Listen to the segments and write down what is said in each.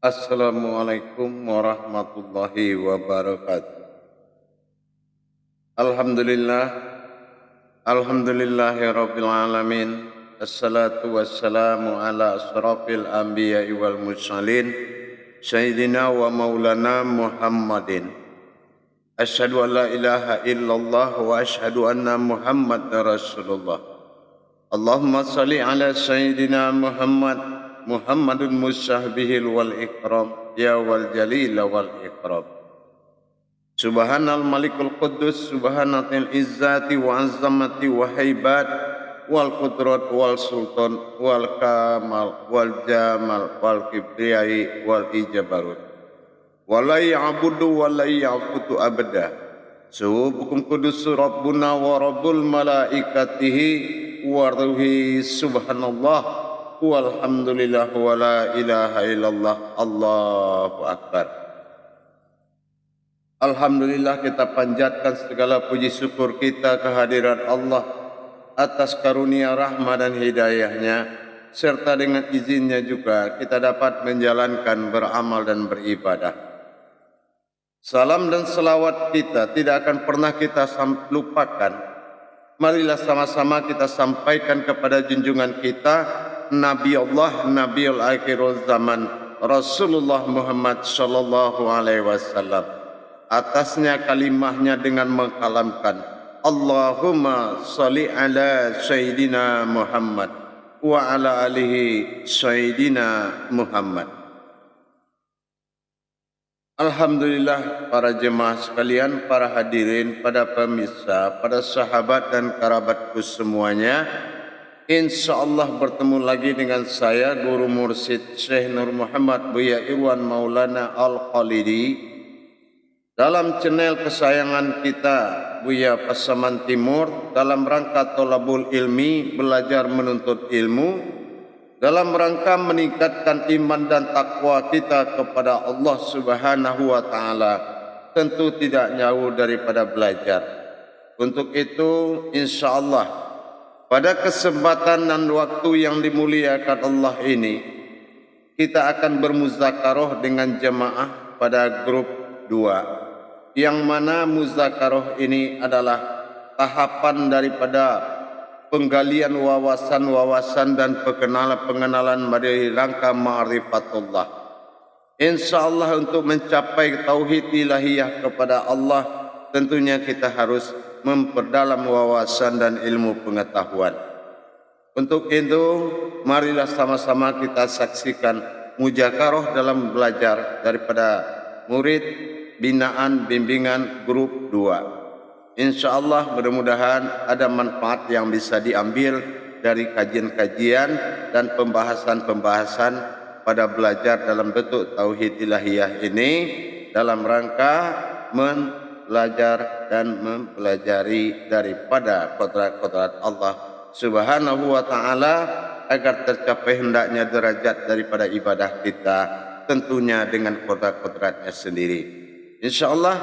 Assalamualaikum warahmatullahi wabarakatuh. Alhamdulillah, alhamdulillahi rabbil alamin. Assalatu wassalamu ala asrafil anbiya'i wal mursalin Sayyidina wa maulana Muhammadin. Asyhadu an la ilaha illallah wa asyhadu anna Muhammadar Rasulullah. Allahumma salli ala Sayyidina Muhammadun musahbihil wal ikram ya wal jalil wal ikram. Subhanal malikul quddus subhanatil izzati wa azamati wa haibat wal qudrat wal sultan wal kamal wal jamal wal kibriyai wal ijabarut wala ya'budu wala ya'budu abada. Subukum kudus rabbuna wa rabbul malaikatihi wa ruhi subhanallah walhamdulillah wa la ilaha illallah Allahu akbar. Alhamdulillah, kita panjatkan segala puji syukur kita kehadiran Allah atas karunia rahmat dan hidayahnya, serta dengan izinnya juga kita dapat menjalankan beramal dan beribadah. Salam dan selawat kita tidak akan pernah kita lupakan. Marilah sama-sama kita sampaikan kepada junjungan kita, Nabi Allah, Nabiul Akhirul Zaman, Rasulullah Muhammad sallallahu alaihi wasallam. Atasnya kalimahnya dengan mengkalamkan Allahumma salli ala Sayyidina Muhammad wa ala alihi Sayyidina Muhammad. Alhamdulillah, para jemaah sekalian, para hadirin, para pemirsa, para sahabat dan kerabatku semuanya, InsyaAllah bertemu lagi dengan saya, Guru Mursyid Syekh Nur Muhammad Buya Irwan Maulana Al-Khalidi, dalam channel kesayangan kita Buya Pasaman Timur, dalam rangka tolabul ilmi, belajar menuntut ilmu, dalam rangka meningkatkan iman dan takwa kita kepada Allah Subhanahu wa taala, tentu tidak jauh daripada belajar. Untuk itu insyaallah pada kesempatan dan waktu yang dimuliakan Allah ini, kita akan bermuzakarah dengan jemaah pada grup 2. Yang mana muzakarah ini adalah tahapan daripada penggalian wawasan-wawasan dan pengenalan dari rangka ma'rifatullah. InsyaAllah untuk mencapai tauhid ilahiyah kepada Allah, tentunya kita harus memperdalam wawasan dan ilmu pengetahuan. Untuk itu, marilah sama-sama kita saksikan muzakarah dalam belajar daripada murid binaan bimbingan grup 2. InsyaAllah mudah-mudahan ada manfaat yang bisa diambil dari kajian-kajian dan pembahasan-pembahasan pada belajar dalam bentuk tauhid ilahiyah ini, dalam rangka belajar dan mempelajari daripada kodrat-kodrat Allah Subhanahu wa ta'ala, agar tercapai hendaknya derajat daripada ibadah kita, tentunya dengan kodrat-kodratnya sendiri. InsyaAllah,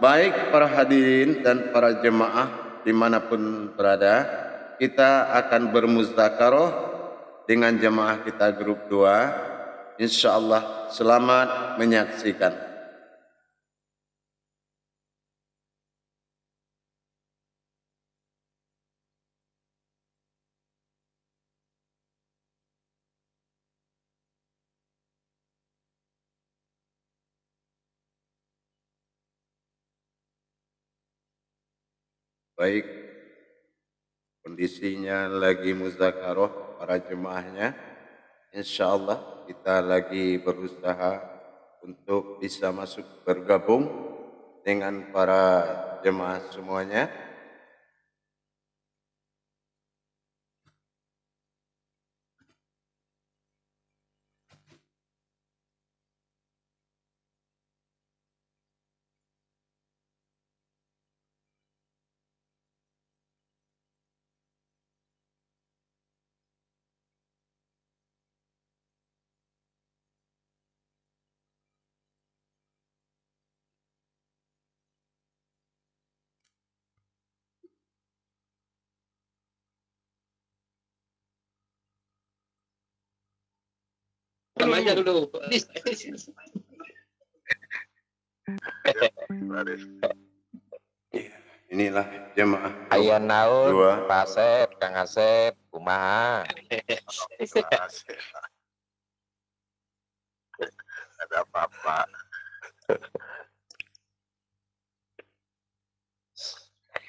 baik para hadirin dan para jemaah dimanapun berada, kita akan bermuzakarah dengan jemaah kita grup 2. InsyaAllah, selamat menyaksikan. Baik, kondisinya lagi muzakarah para jemaahnya. InsyaAllah kita lagi berusaha untuk bisa masuk bergabung dengan para jemaah semuanya. diam aja dulu. Inilah jemaah. Ayan naon, Dua. Pak Asep, Kang Asep, kumaha? Ada apa-apa.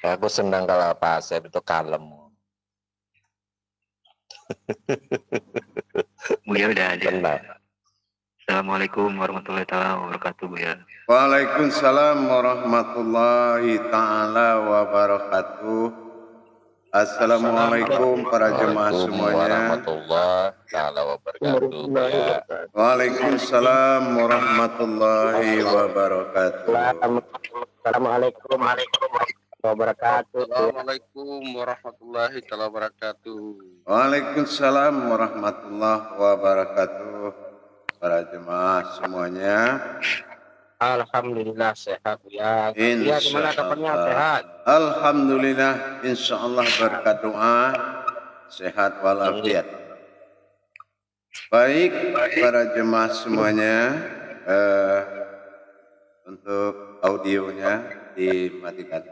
Aku senang kalau Pak Asep itu kalem. Buya udah ada. Tenang. Assalamualaikum warahmatullahi wabarakatuh, Buya. Waalaikumsalam warahmatullahi ta'ala wabarakatuh. Assalamualaikum para jemaah semuanya. Warahmatullahi taala wabarakatuh. Ya. Waalaikumsalam warahmatullahi wabarakatuh. Assalamualaikum warahmatullahi wabarakatuh. Assalamualaikum warahmatullahi wabarakatuh. Waalaikumsalam warahmatullahi wabarakatuh. Para jemaah semuanya. Alhamdulillah sehat ya. Ya gimana kabarnya sehat? Alhamdulillah, insya Allah berkat doa sehat walafiat. Baik para jemaah semuanya, untuk audionya dimatikan.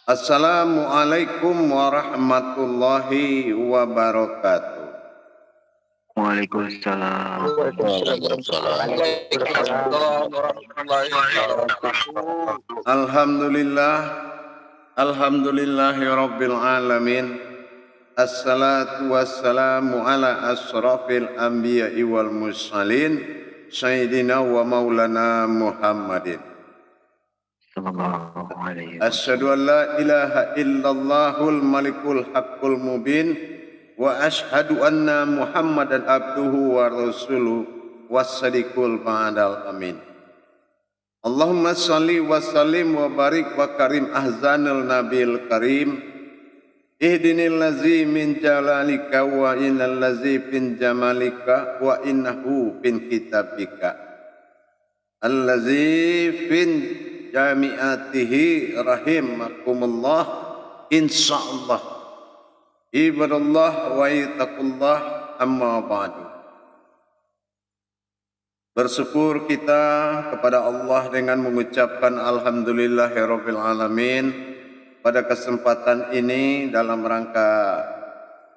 Assalamualaikum warahmatullahi wabarakatuh. Waalaikumsalam. Alhamdulillah, alhamdulillahi rabbil alamin. Assalatu wassalamu ala asrafil anbiya'i wal mursalin sayyidina wa maulana Muhammadin. Sallallahu alaihi wasallam. Asyhadu an la ilaha illallahul malikul haqqul mubin wa asyhadu anna Muhammadan abduhu wa rasuluhu was-sadiqul ba'dal amin. Allahumma salli wa sallim wa barik wa karim ahzanul nabil karim. Ihdinil lazi min jalalika wa innal lazi bin jamalika wa innahu bin kitabika. Allazi fin jami'atihi rahimakumullah insyaallah. Ibadallah wa itakullah amma ba'du. Bersyukur kita kepada Allah dengan mengucapkan alhamdulillahirabbil alamin pada kesempatan ini dalam rangka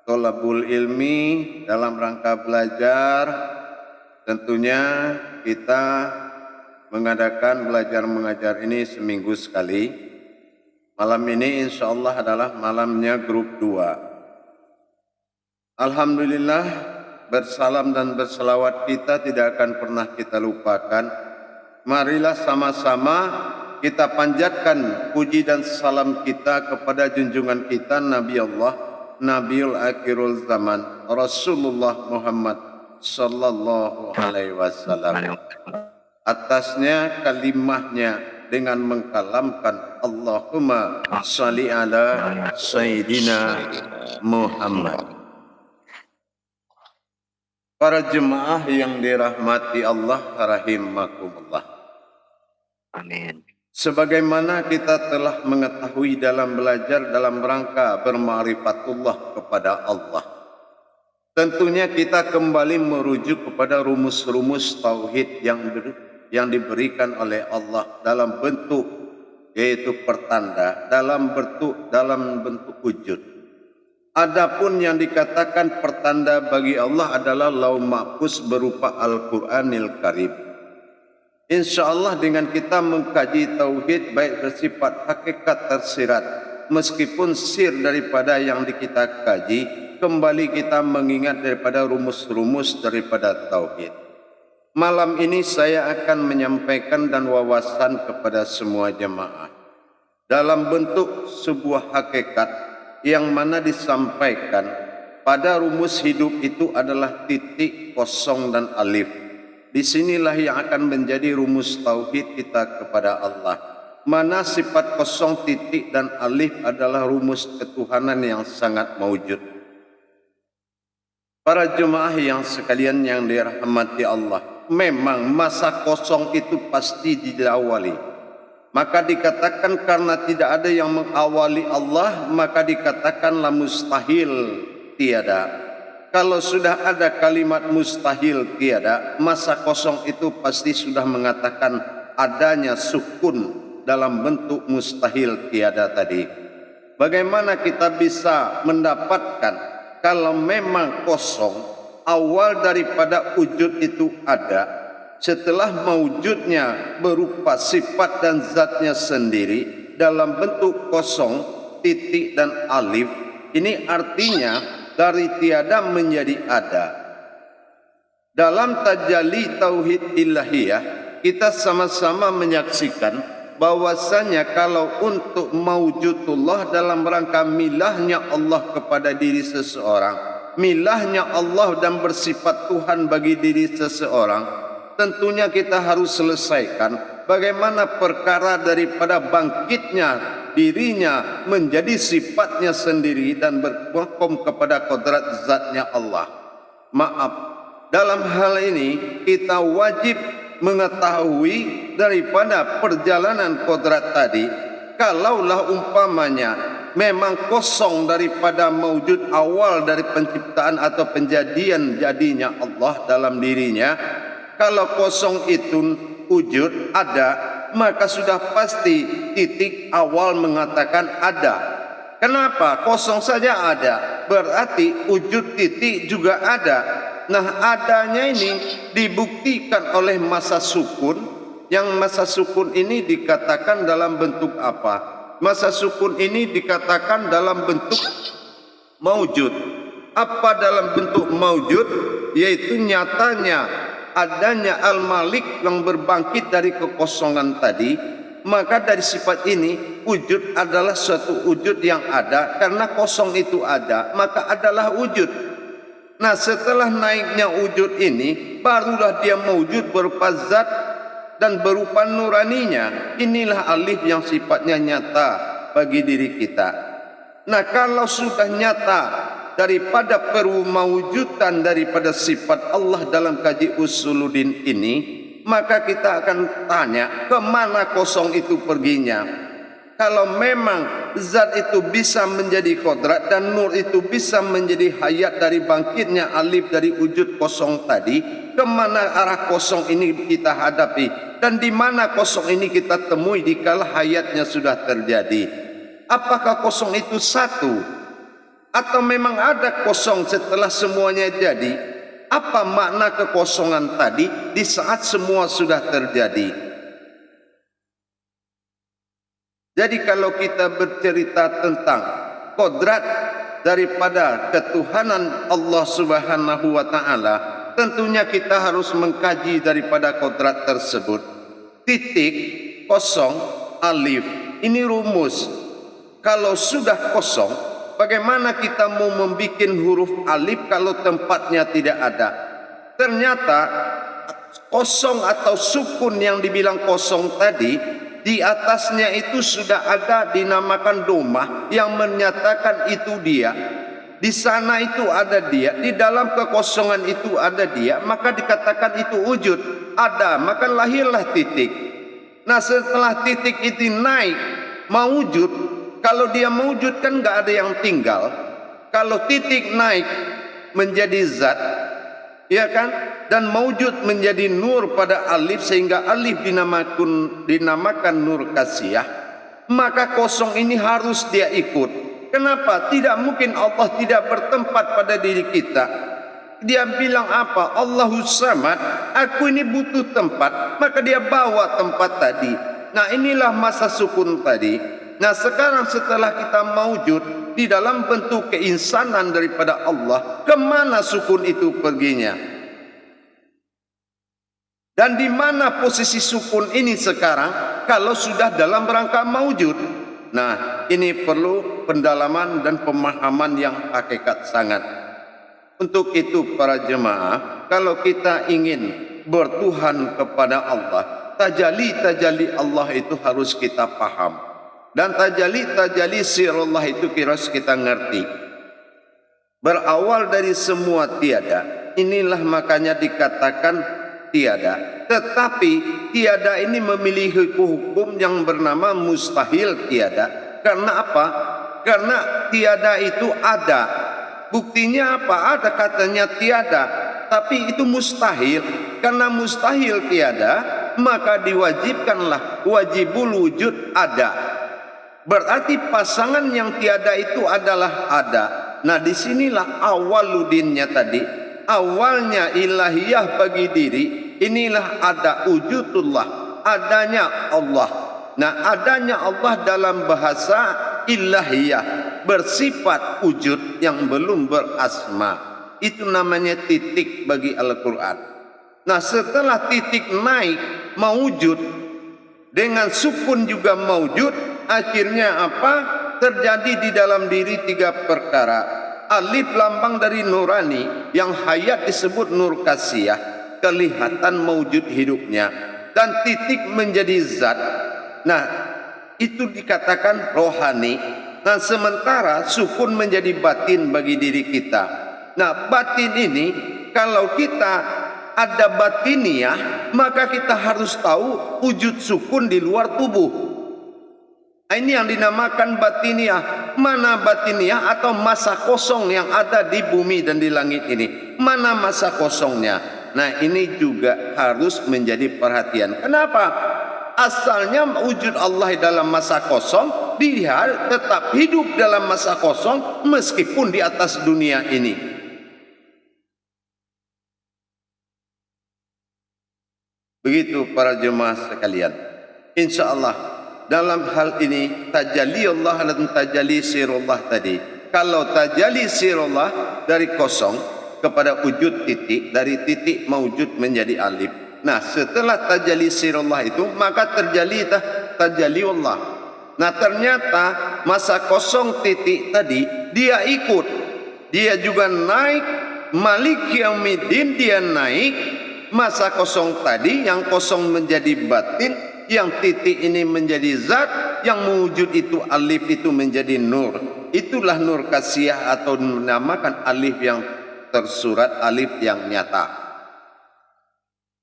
thalabul ilmi, dalam rangka belajar. Tentunya kita mengadakan belajar mengajar ini seminggu sekali. Malam ini insyaallah adalah malamnya grup 2. Alhamdulillah, bersalam dan berselawat kita tidak akan pernah kita lupakan. Marilah sama-sama kita panjatkan puji dan salam kita kepada junjungan kita Nabi Allah, Nabiul Akhirul Zaman, Rasulullah Muhammad sallallahu alaihi wasallam. Atasnya kalimahnya dengan mengkalamkan Allahumma shalli ala Sayyidina Muhammad. Para jemaah yang dirahmati Allah rahimakumullah. Amin. Sebagaimana kita telah mengetahui dalam belajar dalam rangka berma'rifatullah kepada Allah, tentunya kita kembali merujuk kepada rumus-rumus tauhid yang diberikan oleh Allah dalam bentuk yaitu pertanda, dalam bentuk wujud. Adapun yang dikatakan pertanda bagi Allah adalah Lauh Mahfuz berupa Al-Quranil Karim. InsyaAllah dengan kita mengkaji tauhid baik bersifat hakikat tersirat, meskipun sir daripada yang kita kaji, kembali kita mengingat daripada rumus-rumus daripada tauhid. Malam ini saya akan menyampaikan dan wawasan kepada semua jemaah dalam bentuk sebuah hakikat yang mana disampaikan pada rumus hidup itu adalah titik, kosong dan alif. Disinilah yang akan menjadi rumus tauhid kita kepada Allah. Mana sifat kosong, titik dan alif adalah rumus ketuhanan yang sangat maujud. Para jemaah yang sekalian yang dirahmati Allah, memang masa kosong itu pasti diawali. Maka dikatakan karena tidak ada yang mengawali Allah, maka dikatakanlah mustahil tiada. kalau sudah ada kalimat mustahil tiada, masa kosong itu pasti sudah mengatakan adanya sukun dalam bentuk mustahil tiada tadi. Bagaimana kita bisa mendapatkan kalau memang kosong, awal daripada wujud itu ada, setelah mewujudnya berupa sifat dan zatnya sendiri dalam bentuk kosong, titik dan alif, ini artinya dari tiada menjadi ada. Dalam tajalli tauhid ilahiyah, kita sama-sama menyaksikan bahwasanya kalau untuk mawujudullah dalam rangka milahnya Allah kepada diri seseorang, milahnya Allah dan bersifat Tuhan bagi diri seseorang, tentunya kita harus selesaikan bagaimana perkara daripada bangkitnya dirinya menjadi sifatnya sendiri dan berhukum kepada kodrat zatnya Allah. Maaf, dalam hal ini kita wajib mengetahui daripada perjalanan kodrat tadi. Kalaulah umpamanya memang kosong daripada mewujud awal dari penciptaan atau penjadian jadinya Allah dalam dirinya, kalau kosong itu wujud ada, maka sudah pasti titik awal mengatakan ada. Kenapa? Kosong saja ada, berarti wujud titik juga ada. Nah, adanya ini dibuktikan oleh masa sukun, yang masa sukun ini dikatakan dalam bentuk apa? Masa sukun ini dikatakan dalam bentuk maujud. Apa dalam bentuk maujud? Yaitu nyatanya adanya Al-Malik yang berbangkit dari kekosongan tadi, maka dari sifat ini wujud adalah suatu wujud yang ada. Karena kosong itu ada, maka adalah wujud. Nah, setelah naiknya wujud ini, barulah dia mewujud berupa zat dan berupa nuraninya. Inilah alif yang sifatnya nyata bagi diri kita. Nah, kalau sudah nyata daripada perwujudan daripada sifat Allah dalam kaji usuluddin ini, maka kita akan tanya kemana kosong itu perginya. Kalau memang zat itu bisa menjadi kodrat dan nur itu bisa menjadi hayat dari bangkitnya alif dari wujud kosong tadi, kemana arah kosong ini kita hadapi dan di mana kosong ini kita temui dikala hayatnya sudah terjadi? Apakah kosong itu satu? Atau memang ada kosong setelah semuanya jadi? Apa makna kekosongan tadi di saat semua sudah terjadi? Jadi kalau kita bercerita tentang kodrat daripada ketuhanan Allah Subhanahu wa Ta'ala, tentunya kita harus mengkaji daripada kodrat tersebut. Titik, kosong, alif, ini rumus. Kalau sudah kosong, bagaimana kita mau membuat huruf alif kalau tempatnya tidak ada? Ternyata kosong atau sukun yang dibilang kosong tadi, di atasnya itu sudah ada dinamakan domah yang menyatakan itu dia. Di sana itu ada dia, di dalam kekosongan itu ada dia, maka dikatakan itu wujud. Ada, maka lahirlah titik. Nah, setelah titik itu naik, mewujud. Kalau dia mewujud kan nggak ada yang tinggal. Kalau titik naik menjadi zat, ya kan, dan mewujud menjadi nur pada alif sehingga alif dinamakan nur kasiyah, maka kosong ini harus dia ikut. Kenapa? Tidak mungkin Allah tidak bertempat pada diri kita. Dia bilang apa? Allahus samad, aku ini butuh tempat, maka dia bawa tempat tadi. Nah, inilah masa sukun tadi. Nah, sekarang setelah kita mewujud di dalam bentuk keinsanan daripada Allah, kemana sukun itu perginya? Dan di mana posisi sukun ini sekarang kalau sudah dalam rangka mewujud? Nah, ini perlu pendalaman dan pemahaman yang hakikat sangat. Untuk itu para jemaah, kalau kita ingin bertuhan kepada Allah, tajalli Allah itu harus kita paham. Dan tajalli sirullah itu harus kita ngerti. Berawal dari semua tiada, inilah makanya dikatakan tiada. Tetapi tiada ini memiliki hukum yang bernama mustahil tiada. Karena apa? Karena tiada itu ada. Buktinya apa? Ada katanya tiada, tapi itu mustahil. Karena mustahil tiada, maka diwajibkanlah wajibul wujud ada. Berarti pasangan yang tiada itu adalah ada. Nah, disinilah awaludinnya tadi. Awalnya ilahiyah bagi diri, inilah ada wujudullah, adanya Allah. Nah, adanya Allah dalam bahasa ilahiyah bersifat wujud yang belum berasma. Itu namanya titik bagi Al-Quran. Nah, setelah titik naik maujud, dengan sukun juga maujud, akhirnya apa? Terjadi di dalam diri tiga perkara. Alif lambang dari nurani, yang hayat disebut nur kasiyah, kelihatan maujud hidupnya. Dan titik menjadi zat. Nah, itu dikatakan rohani. Nah, sementara sukun menjadi batin bagi diri kita. Nah, batin ini kalau kita ada batiniah, maka kita harus tahu wujud sukun di luar tubuh. Ini yang dinamakan batiniah. Mana batiniah atau masa kosong yang ada di bumi dan di langit ini? Mana masa kosongnya? Nah, ini juga harus menjadi perhatian. Kenapa? Asalnya wujud Allah dalam masa kosong, dia tetap hidup dalam masa kosong meskipun di atas dunia ini. Begitu para jemaah sekalian. Insya Allah dalam hal ini tajalli Allah dan tajalli sirullah tadi. Kalau tajalli sirullah dari kosong kepada wujud titik, dari titik mawujud menjadi alif. Nah, setelah tajalli sirullah itu maka terjadi tajalli Allah. Nah, ternyata masa kosong titik tadi dia ikut, dia juga naik. Malik Yaumiddin dia naik. Masa kosong tadi yang kosong menjadi batin, yang titik ini menjadi zat, yang mewujud itu alif itu menjadi nur. Itulah nur kasiyah atau dinamakan alif yang tersurat, alif yang nyata.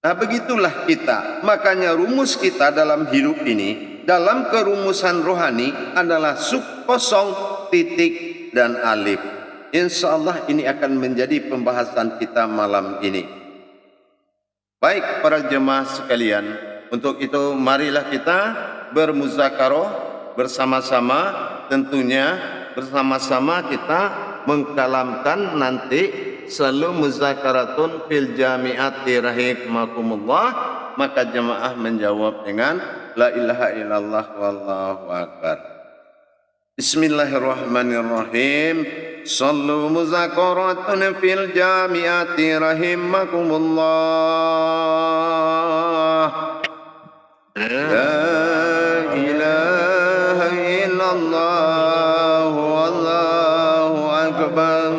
Nah, begitulah kita. Makanya rumus kita dalam hidup ini, dalam kerumusan rohani adalah kosong, titik, dan alif. Insya Allah ini akan menjadi pembahasan kita malam ini. Baik para jemaah sekalian, untuk itu marilah kita bermuzakarah bersama-sama, tentunya bersama-sama kita mengkalamkan nanti selalu muzakaratun fil jami'ati rahimakumullah. Maka jemaah menjawab dengan la ilaha illallah wallahu akbar. Bismillahirrahmanirrahim. Sallu muzakaratun fil jami'ati rahimakumullah. La ilaha illallah wallahu akbar.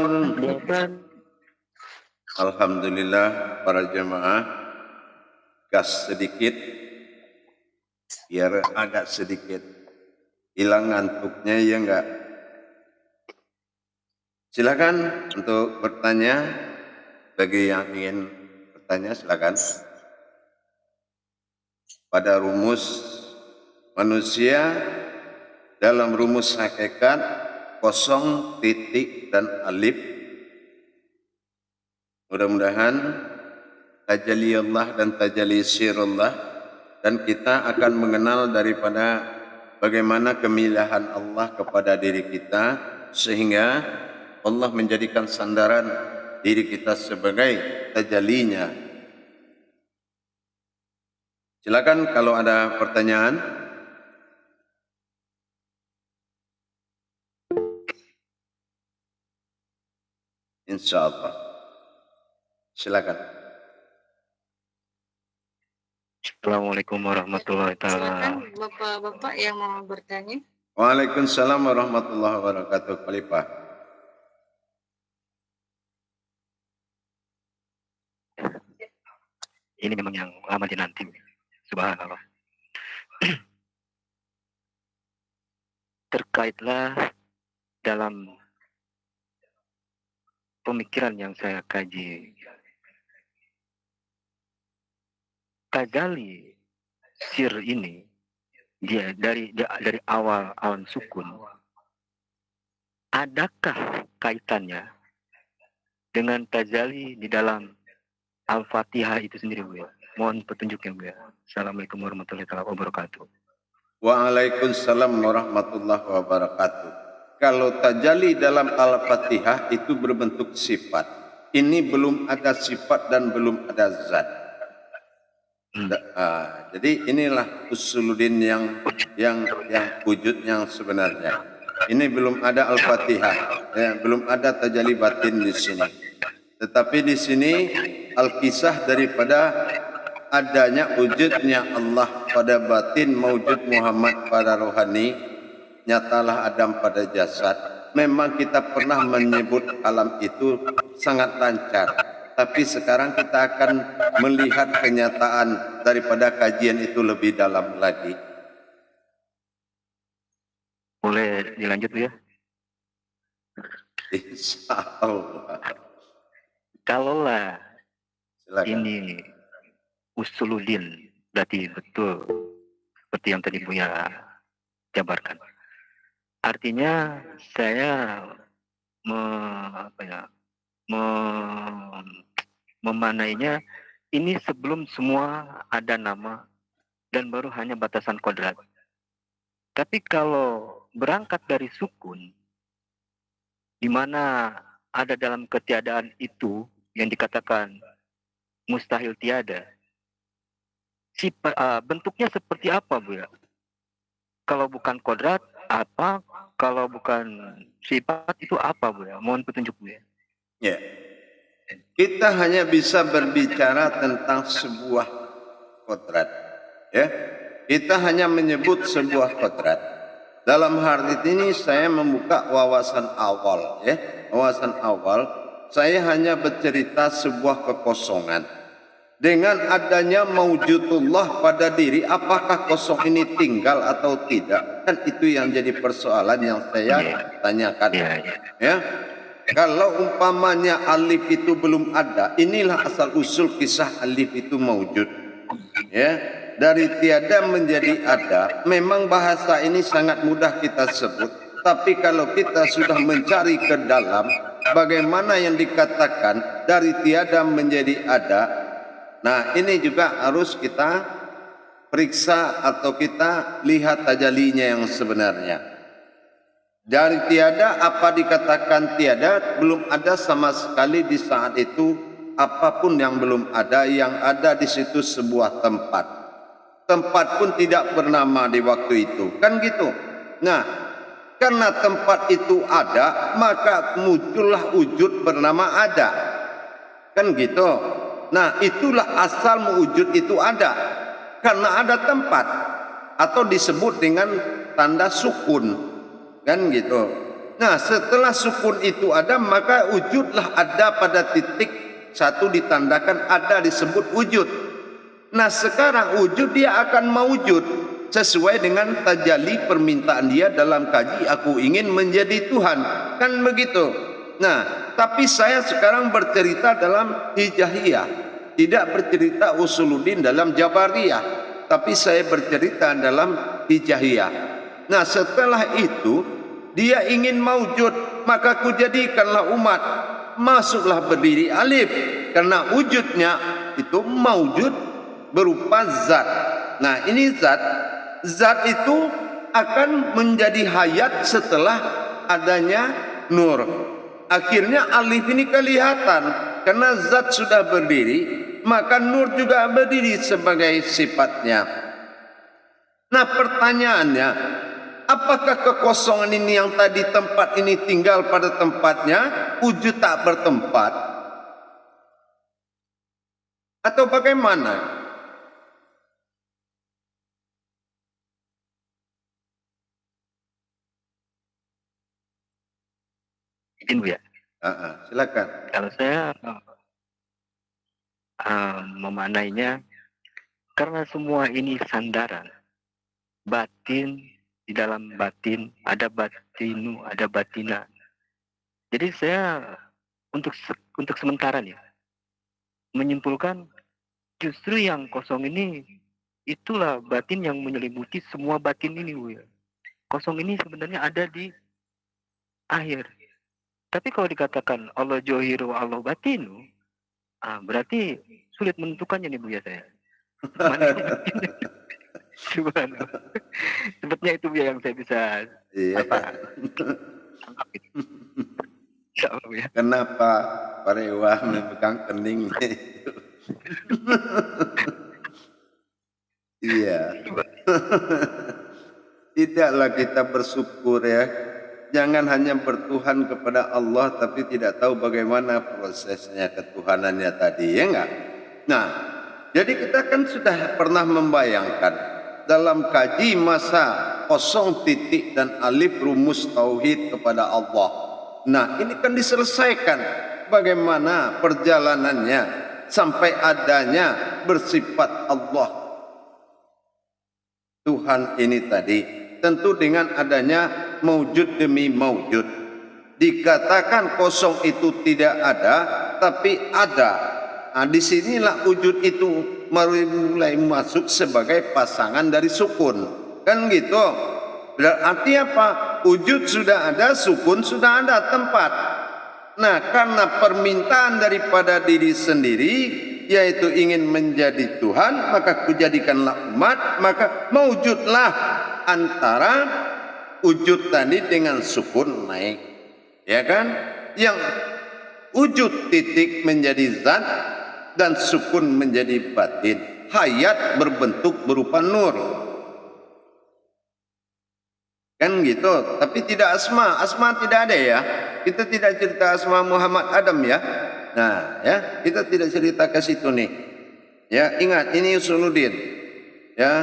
Alhamdulillah para jemaah, gas sedikit biar agak sedikit hilang ngantuknya, ya enggak? Silakan untuk bertanya, bagi yang ingin bertanya silakan. Pada rumus manusia, dalam rumus hakikat kosong, titik, dan alif. Mudah-mudahan tajalli Allah dan tajalli sirullah, dan kita akan mengenal daripada bagaimana kemilahan Allah kepada diri kita, sehingga Allah menjadikan sandaran diri kita sebagai tajallinya. Silakan kalau ada pertanyaan. Insya Allah. Silakan. Assalamualaikum warahmatullahi Silakan taala. bapak-bapak yang mau bertanya. Waalaikumsalam warahmatullahi wabarakatuh. Khalifah. Ini memang yang lama dinanti. Subhanallah. Terkaitlah dalam pemikiran yang saya kaji, tajalli sir ini dia dari awal alam sukun, adakah kaitannya dengan tajali di dalam Al-Fatihah itu sendiri Bu ya. Mohon petunjuknya Bu ya. Assalamualaikum warahmatullahi wabarakatuh. Waalaikumsalam warahmatullahi wabarakatuh. Kalau tajalli dalam Al-Fatihah itu berbentuk sifat. Ini belum ada sifat dan belum ada zat. Jadi inilah usuluddin yang wujud yang sebenarnya. Ini belum ada Al-Fatihah, ya, belum ada tajalli batin di sini. Tetapi di sini al-kisah daripada adanya wujudnya Allah pada batin, mewujud Muhammad pada rohani, nyatalah Adam pada jasad. Memang kita pernah menyebut alam itu sangat lancar, tapi sekarang kita akan melihat kenyataan daripada kajian itu lebih dalam lagi. Boleh dilanjut Bu ya? Insya Allah. Kalaulah Silakan. ini usuluddin, berarti betul seperti yang tadi Buya jabarkan. Artinya saya memanainya ini sebelum semua ada nama dan baru hanya batasan kodrat. Tapi kalau berangkat dari sukun, di mana ada dalam ketiadaan itu yang dikatakan mustahil tiada, bentuknya seperti apa Bu ya? Kalau bukan kodrat apa? Kalau bukan sifat itu apa Bu ya? Mohon petunjuk Bu ya. Ya. Kita hanya bisa berbicara tentang sebuah kodrat. Ya. Kita hanya menyebut sebuah kodrat. Dalam hal ini saya membuka wawasan awal, ya. Wawasan awal, saya hanya bercerita sebuah kekosongan. Dengan adanya maujudullah pada diri, apakah kosong ini tinggal atau tidak? Kan itu yang jadi persoalan yang saya tanyakan. Ya. Kalau umpamanya alif itu belum ada, inilah asal usul kisah alif itu maujud. Ya. Dari tiada menjadi ada, memang bahasa ini sangat mudah kita sebut. Tapi kalau kita sudah mencari ke dalam, bagaimana yang dikatakan dari tiada menjadi ada, nah ini juga harus kita periksa atau kita lihat tajallinya yang sebenarnya. Dari tiada, apa dikatakan tiada, belum ada sama sekali di saat itu apapun yang belum ada, yang ada di situ sebuah tempat. Tempat pun tidak bernama di waktu itu, kan gitu. Nah, karena tempat itu ada, maka muncullah wujud bernama ada, kan gitu. Nah, itulah asal wujud itu ada, karena ada tempat atau disebut dengan tanda sukun, kan gitu. Nah, setelah sukun itu ada, maka wujudlah ada pada titik satu ditandakan ada, disebut wujud. Nah, sekarang wujud dia akan mewujud sesuai dengan tajalli permintaan dia dalam kaji, aku ingin menjadi Tuhan, kan begitu. Nah, tapi saya sekarang bercerita dalam hijahiyah, tidak bercerita usuluddin dalam jabariyah, tapi saya bercerita dalam hijahiyah. Nah, setelah itu dia ingin mewujud, maka ku jadikanlah umat, masuklah berdiri alif, karena wujudnya itu mewujud berupa zat. Nah, ini zat itu akan menjadi hayat setelah adanya nur. Akhirnya alif ini kelihatan karena zat sudah berdiri, maka nur juga berdiri sebagai sifatnya. Nah, pertanyaannya, apakah kekosongan ini yang tadi tempat ini tinggal pada tempatnya, wujud tak bertempat, atau bagaimana? Izin Bu ya. Silakan. Kalau saya memanainya, karena semua ini sandaran batin, di dalam batin ada batinu, ada batina. Jadi saya untuk sementara nih menyimpulkan justru yang kosong ini itulah batin yang menyelimuti semua batin ini Bu ya. Kosong ini sebenarnya ada di akhir. Tapi kalau dikatakan Allah Johiru Allah Batinu, berarti sulit menentukannya nih Buya saya. Mana yang batin? Subhanallah. Sepertinya itu Buya yang saya bisa Iya. tangkap gitu. Insya Allah Buya. Kenapa Parewa memegang keningnya itu? Iya. Tidaklah kita bersyukur ya. Jangan hanya bertuhan kepada Allah tapi tidak tahu bagaimana prosesnya ketuhanannya tadi, ya enggak? Nah, jadi kita kan sudah pernah membayangkan dalam kaji masa kosong titik dan alif rumus tauhid kepada Allah. Nah, ini kan diselesaikan bagaimana perjalanannya sampai adanya bersifat Allah Tuhan ini tadi. Tentu dengan adanya maujud demi maujud. Dikatakan kosong itu tidak ada, tapi ada. Nah, disinilah wujud itu mulai masuk sebagai pasangan dari sukun. Kan gitu. Berarti apa? Wujud sudah ada, sukun sudah ada tempat. Nah, karena permintaan daripada diri sendiri, yaitu ingin menjadi Tuhan, maka kujadikanlah umat, maka maujudlah antara wujud tadi dengan sukun naik, ya kan? Yang wujud titik menjadi zat dan sukun menjadi batin. Hayat berbentuk berupa nur, kan gitu. Tapi tidak asma, asma tidak ada ya. Kita tidak cerita asma Muhammad Adam ya. Nah, ya kita tidak cerita ke situ nih. Ya ingat ini usuluddin. Ya.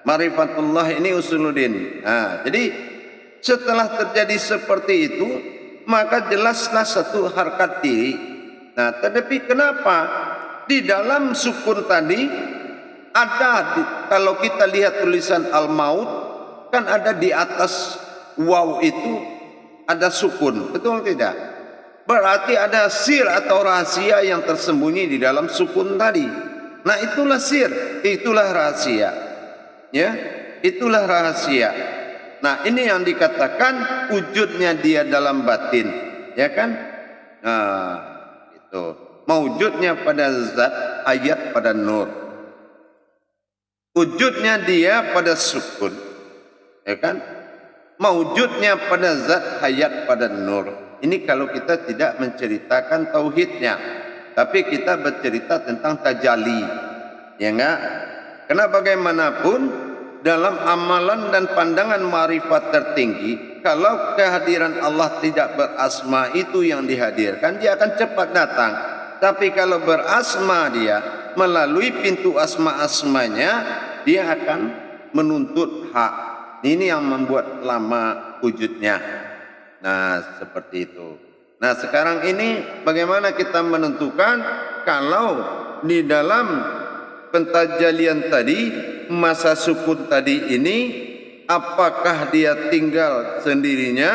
Marifatullah ini usuluddin. Nah, jadi setelah terjadi seperti itu, maka jelaslah satu harkat diri. Nah, tetapi kenapa di dalam sukun tadi ada, kalau kita lihat tulisan al-maut, kan ada di atas waw itu ada sukun, betul tidak? Berarti ada sir atau rahasia yang tersembunyi di dalam sukun tadi. Nah, itulah sir, itulah rahasia. Ya, itulah rahasia. Nah, ini yang dikatakan wujudnya dia dalam batin, ya kan? Nah, itu maujudnya pada zat, ayat pada nur. Wujudnya dia pada sukun, ya kan? Maujudnya pada zat, hayat pada nur. Ini kalau kita tidak menceritakan tauhidnya, tapi kita bercerita tentang tajalli, ya enggak? Karena bagaimanapun dalam amalan dan pandangan ma'rifat tertinggi, kalau kehadiran Allah tidak berasma itu yang dihadirkan, dia akan cepat datang. Tapi kalau berasma dia melalui pintu asma-asmanya, dia akan menuntut hak. Ini yang membuat lama wujudnya. Nah, seperti itu. Nah, sekarang ini bagaimana kita menentukan kalau di dalam pentajalian tadi, masa sukun tadi ini, apakah dia tinggal sendirinya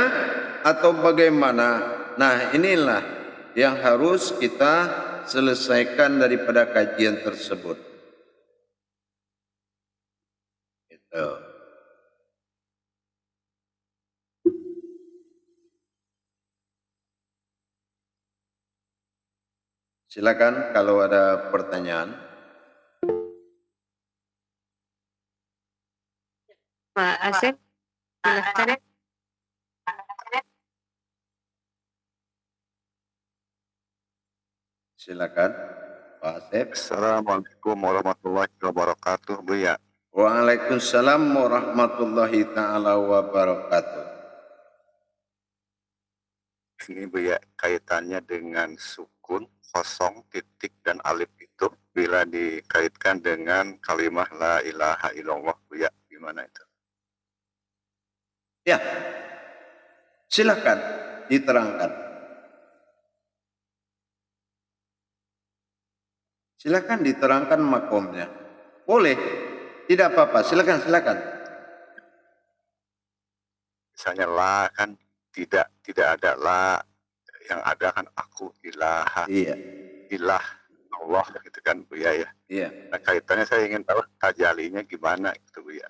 atau bagaimana? Nah, inilah yang harus kita selesaikan daripada kajian tersebut. Itu. Silakan kalau ada pertanyaan. Pak Asep, silahkan ya. Silakan Pak Asep. Assalamualaikum warahmatullahi wabarakatuh, Buya. Waalaikumsalam warahmatullahi ta'ala wabarakatuh. Ini Buya, kaitannya dengan sukun, kosong, titik, dan alif itu bila dikaitkan dengan kalimah la ilaha illallah, Buya, gimana itu? Ya, silakan diterangkan. Silakan diterangkan makomnya. Boleh, tidak apa-apa. Silakan. Misalnya la kan tidak ada la, yang ada kan aku ilaha. Iya. Ilah Allah gitu kan, Buya ya. Iya. Nah, kaitannya saya ingin tahu tajalinya gimana gitu, Buya.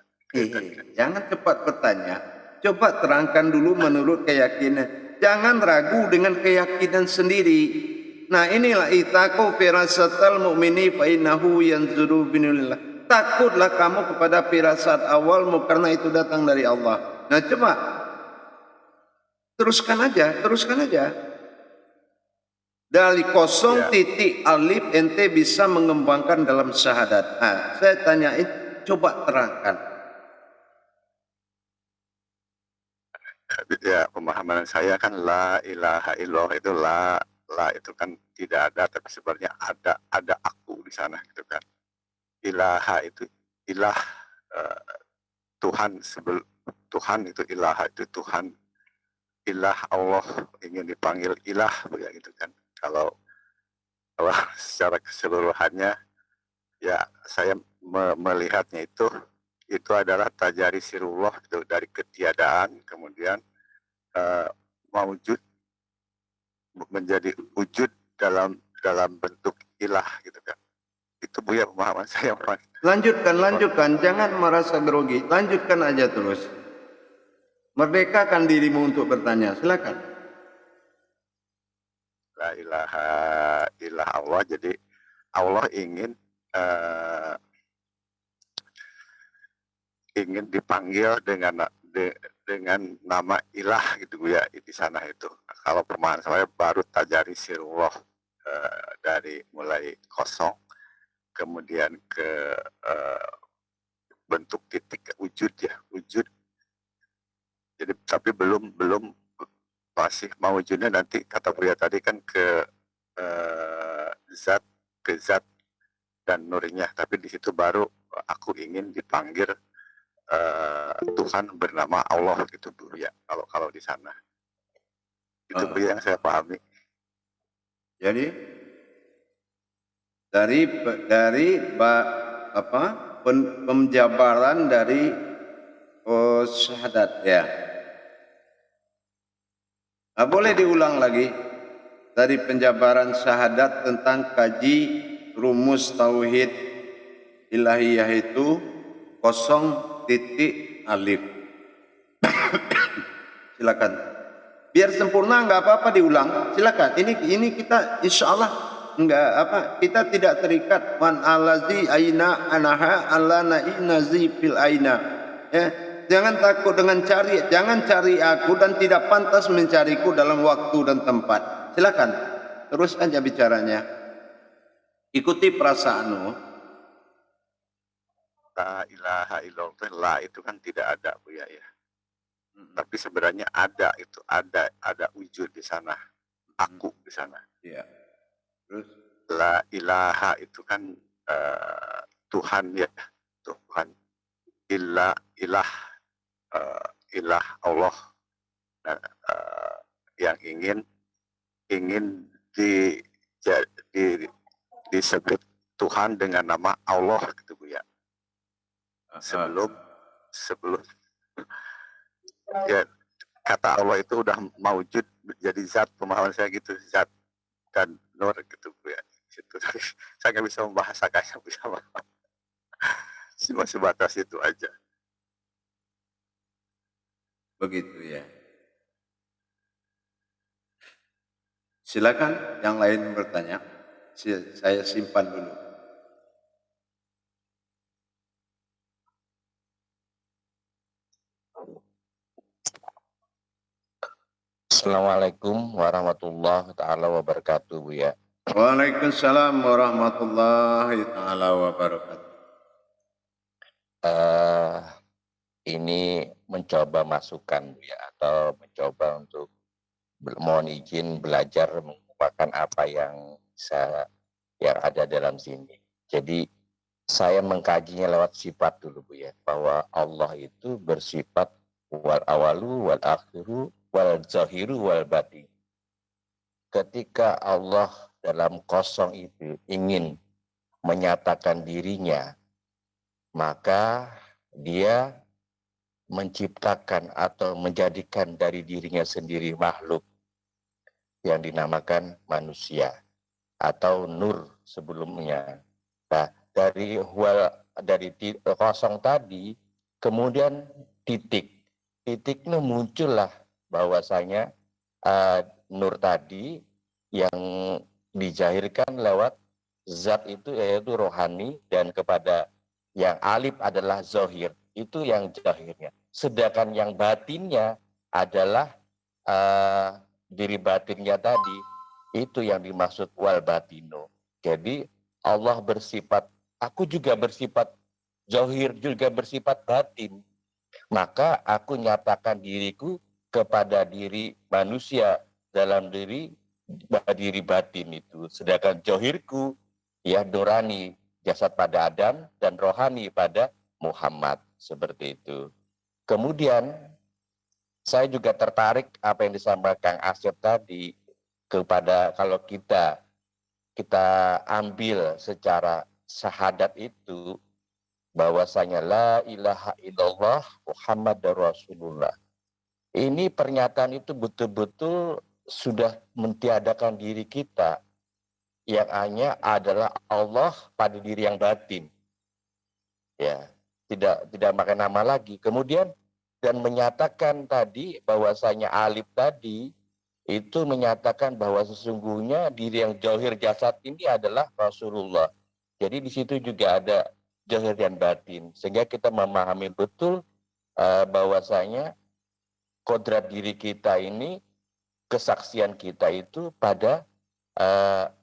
Jangan cepat bertanya. Coba terangkan dulu menurut keyakinan Jangan ragu dengan keyakinan sendiri. Nah inilah itaku firasatal mu'mini fa innahu yanzuru binillah. Takutlah kamu kepada firasat awalmu karena itu datang dari Allah. Nah coba teruskan aja. Dari kosong titik alif ente bisa mengembangkan dalam syahadat. Nah, saya tanyain, coba terangkan. Ya, pemahaman saya kan la ilaha illallah itu la itu kan tidak ada, tapi sebenarnya ada aku di sana gitu kan. Ilaha itu ilah, Tuhan, Tuhan itu ilaha itu Tuhan, ilah Allah ingin dipanggil ilah begitu kan. Kalau secara keseluruhannya ya saya melihatnya itu adalah tajari sirullah itu dari ketiadaan kemudian mewujud menjadi wujud dalam bentuk ilah gitu kan. Itu Buya pemahaman saya. Lanjutkan, jangan merasa grogi. Lanjutkan aja terus. Merdekakan dirimu untuk bertanya. Silakan. La ilaha illallah Allah. Jadi Allah ingin dipanggil dengan nama ilah gitu ya di sana itu. Kalau pemahaman saya baru tajari sirullah dari mulai kosong kemudian ke bentuk titik wujud. Jadi tapi belum masih mau wujudnya nanti kata Buya tadi kan ke zat dan nurnya, tapi di situ baru aku ingin dipanggil Tuhan bernama Allah gitu Buya. Kalau di sana itu Buya yang saya pahami. Jadi dari penjabaran dari syahadat ya. Nah, boleh diulang lagi dari penjabaran syahadat tentang kaji rumus tauhid ilahiyah itu kosong titik alif. Silakan. Biar sempurna nggak apa-apa diulang. Silakan. Ini kita insya Allah kita tidak terikat man alazi aina anaha ala nazi fil aina. Ya, jangan takut dengan jangan cari aku dan tidak pantas mencariku dalam waktu dan tempat. Silakan. Terus aja bicaranya. Ikuti perasaanmu. La ilaha illallah, la itu kan tidak ada Buya ya. Tapi sebenarnya ada wujud di sana. Aku di sana. Iya. Terus La ilaha itu kan Tuhan ya, Tuhan. Ilah Allah yang ingin disebut Tuhan dengan nama Allah gitu Buya. Sebelum ya kata Allah itu udah maujud menjadi zat, pemahaman saya gitu, zat dan nur gitu Buya. Saya nggak bisa membahasakannya, cuma sebatas itu aja. begitu ya. Silakan yang lain bertanya. Saya simpan dulu. Assalamualaikum warahmatullahi taala wabarakatuh Buya. Waalaikumsalam warahmatullahi taala wabarakatuh. Ini mencoba masukan Buya, atau mencoba untuk mohon izin belajar mengumpulkan apa yang ada dalam sini. Jadi saya mengkajinya lewat sifat dulu Buya, bahwa Allah itu bersifat wal awalu wal akhiru wal zahiru wal batin. Ketika Allah dalam kosong itu ingin menyatakan dirinya, maka dia menciptakan atau menjadikan dari dirinya sendiri makhluk yang dinamakan manusia atau nur sebelumnya. Nah, dari kosong tadi kemudian titiknya muncullah bahwasanya nur tadi yang dijahirkan lewat zat itu yaitu rohani, dan kepada yang alif adalah zohir, itu yang zahirnya. Sedangkan yang batinnya adalah diri batinnya tadi, itu yang dimaksud wal batino. Jadi Allah bersifat, aku juga bersifat zohir, juga bersifat batin. Maka aku nyatakan diriku kepada diri manusia dalam diri batin itu. Sedangkan zohirku ya nurani, jasad pada Adam, dan rohani pada Muhammad, seperti itu. Kemudian saya juga tertarik apa yang disampaikan Asep tadi, kepada kalau kita ambil secara syahadat itu, bahwasanya la ilaha illallah Muhammad Rasulullah. Ini pernyataan itu betul-betul sudah mentiadakan diri kita, yang hanya adalah Allah pada diri yang batin. Ya, tidak pakai nama lagi. Kemudian dan menyatakan tadi bahwasanya alif tadi itu menyatakan bahwa sesungguhnya diri yang zahir jasad ini adalah Rasulullah. Jadi di situ juga ada zahir dan batin, sehingga kita memahami betul bahwasanya kodrat diri kita ini, kesaksian kita itu pada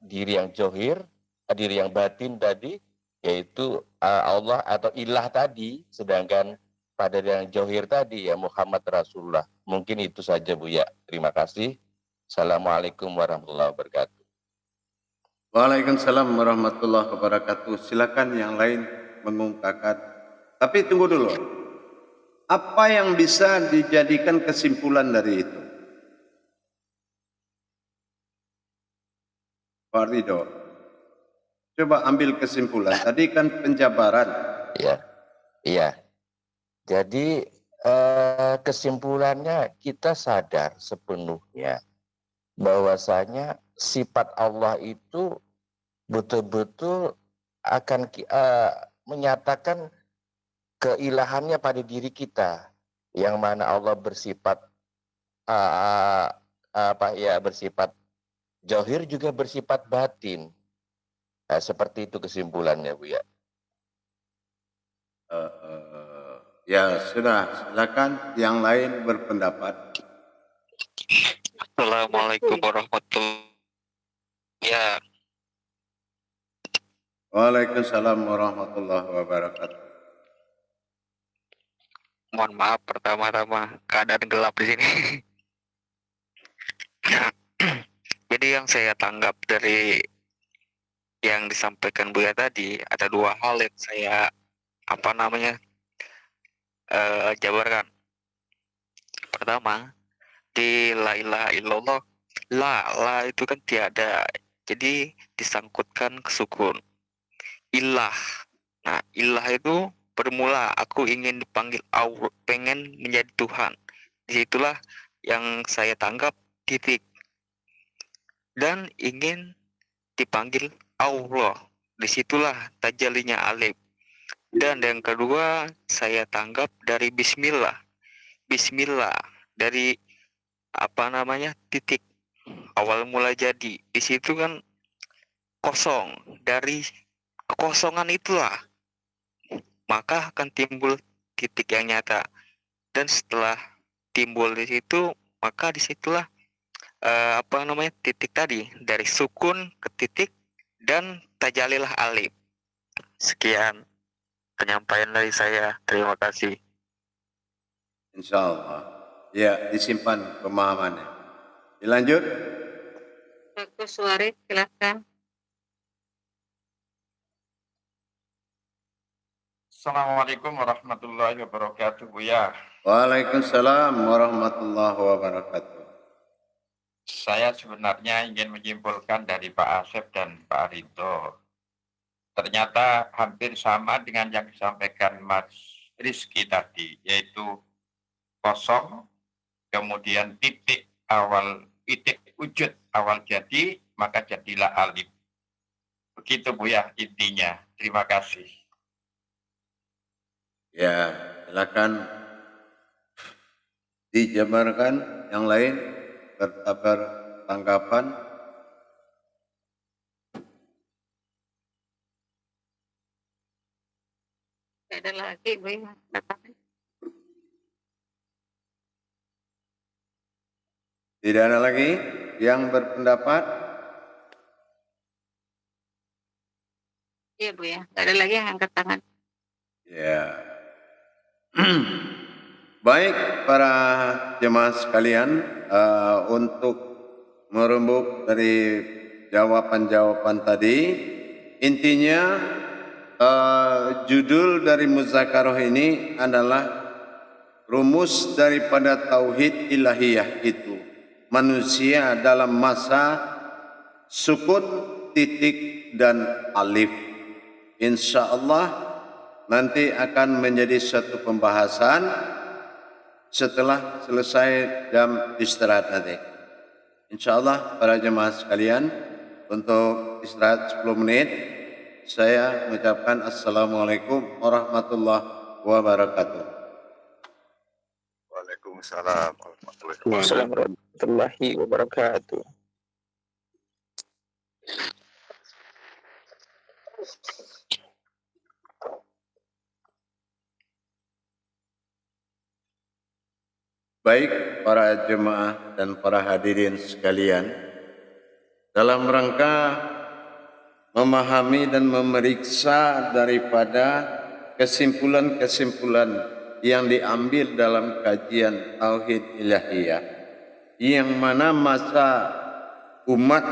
diri yang zahir, diri yang batin tadi, yaitu Allah atau ilah tadi, sedangkan pada yang zahir tadi ya Muhammad Rasulullah. Mungkin itu saja Bu ya. Terima kasih. Assalamualaikum warahmatullahi wabarakatuh. Waalaikumsalam warahmatullahi wabarakatuh. Silakan yang lain mengungkapkan. Tapi tunggu dulu. Apa yang bisa dijadikan kesimpulan dari itu? Pak Ridho, coba ambil kesimpulan. Tadi kan penjabaran. Iya. Jadi kesimpulannya kita sadar sepenuhnya bahwasanya sifat Allah itu betul-betul akan menyatakan keilahannya pada diri kita, yang mana Allah bersifat bersifat zahir juga bersifat batin. Seperti itu kesimpulannya Bu ya. Ya sudah, silakan yang lain berpendapat. Assalamualaikum warahmatullahi wabarakatuh. Ya, Waalaikumsalam warahmatullahi wabarakatuh. mohon maaf pertama-tama keadaan gelap di sini. Jadi yang saya tanggap dari yang disampaikan Buya tadi, ada dua hal yang saya jabarkan. Pertama, di la ilaha illallah, la itu kan tiada, jadi disangkutkan ke sukun. Ilah, nah ilah itu bermula aku ingin dipanggil Allah, pengen menjadi Tuhan. Disitulah yang saya tanggap titik, dan ingin dipanggil Allah, disitulah tajalinya alif. Dan yang kedua saya tanggap dari bismillah dari titik awal mula jadi. Di situ kan kosong, dari kekosongan itulah maka akan timbul titik yang nyata, dan setelah timbul di situ maka disitulah titik tadi, dari sukun ke titik dan tajalilah alif. Sekian penyampaian dari saya, terima kasih. Insyaallah. Ya, disimpan pemahamannya. Dilanjut. Bagus Suari, silakan. Assalamualaikum warahmatullahi wabarakatuh Buya. Waalaikumsalam warahmatullahi wabarakatuh. Saya sebenarnya ingin menyimpulkan dari Pak Asep dan Pak Ridho. Ternyata hampir sama dengan yang disampaikan Mas Rizky tadi, yaitu kosong, kemudian titik wujud awal jadi, maka jadilah alif. Begitu Bu ya intinya. Terima kasih. Ya, silakan dijabarkan yang lain bertanggapan? Tidak ada lagi Buya. Tidak ada lagi yang berpendapat? Iya Buya, tidak ada lagi yang angkat tangan. Ya. Baik para jemaah sekalian, untuk merembuk dari jawaban-jawaban tadi, intinya judul dari muzakarah ini adalah rumus daripada tauhid ilahiyah itu. Manusia dalam masa sukun, titik, dan alif. Insya Allah nanti akan menjadi satu pembahasan setelah selesai jam istirahat nanti. Insya Allah para jemaah sekalian, untuk istirahat 10 menit, saya mengucapkan Assalamualaikum warahmatullahi wabarakatuh. Waalaikumsalam warahmatullahi wabarakatuh. Baik para jemaah dan para hadirin sekalian, dalam rangka memahami dan memeriksa daripada kesimpulan-kesimpulan yang diambil dalam kajian Tauhid Ilahiyah, yang mana masa umat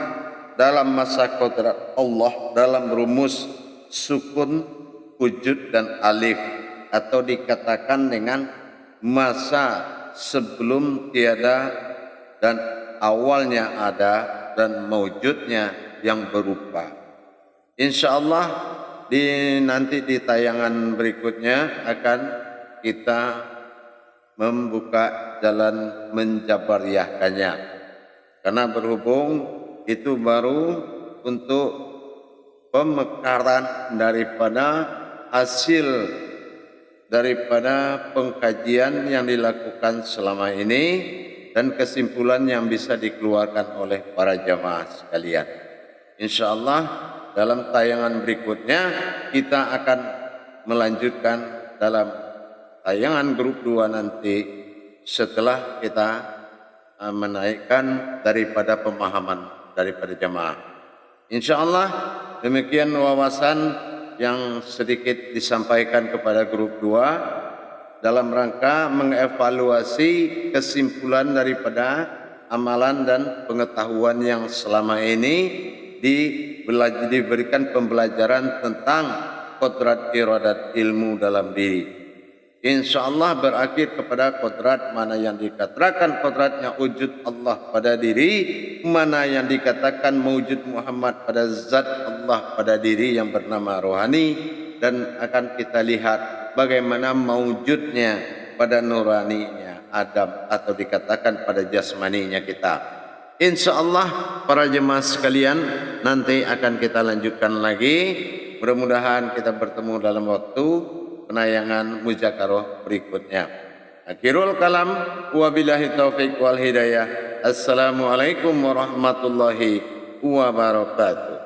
dalam masa kodrat Allah dalam rumus sukun, wujud, dan alif, atau dikatakan dengan masa sebelum tiada dan awalnya ada dan mewujudnya yang berupa. Insya Allah nanti di tayangan berikutnya akan kita membuka jalan menjabariahkannya, karena berhubung itu baru untuk pemekaran daripada hasil daripada pengkajian yang dilakukan selama ini dan kesimpulan yang bisa dikeluarkan oleh para jamaah sekalian. Insya Allah dalam tayangan berikutnya kita akan melanjutkan dalam tayangan grup 2 nanti setelah kita menaikkan daripada pemahaman daripada jamaah. Insya Allah demikian wawasan yang sedikit disampaikan kepada grup 2 dalam rangka mengevaluasi kesimpulan daripada amalan dan pengetahuan yang selama ini diberikan pembelajaran tentang kodrat iradat ilmu dalam diri. Insya Allah berakhir kepada kodrat mana yang dikatakan kodratnya wujud Allah pada diri, mana yang dikatakan mewujud Muhammad pada zat Allah pada diri yang bernama rohani, dan akan kita lihat bagaimana mewujudnya pada nuraninya Adam atau dikatakan pada jasmaninya kita. Insya Allah para jemaah sekalian nanti akan kita lanjutkan lagi. Mudah-mudahan kita bertemu dalam waktu penayangan muzakarah berikutnya. Akhirul kalam, wabillahi taufiq wal hidayah. Assalamualaikum warahmatullahi wabarakatuh.